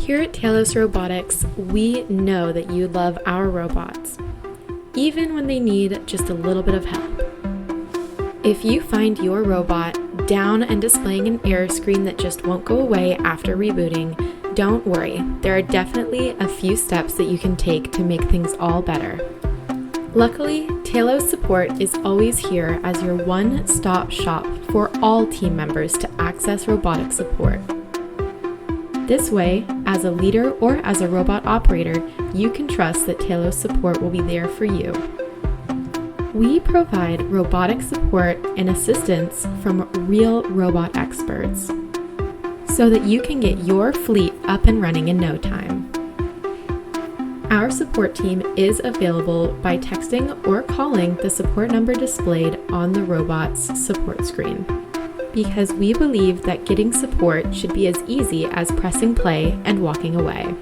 Here at Tailos Robotics, we know that you love our robots, even when they need just a little bit of help. If you find your robot down and displaying an error screen that just won't go away after rebooting, don't worry. There are definitely a few steps that you can take to make things all better. Luckily, Tailos Support is always here as your one-stop shop for all team members to access robotic support. This way, as a leader or as a robot operator, you can trust that Tailos Support will be there for you. We provide robotic support and assistance from real robot experts so that you can get your fleet up and running in no time. Our support team is available by texting or calling the support number displayed on the robot's support screen, because we believe that getting support should be as easy as pressing play and walking away.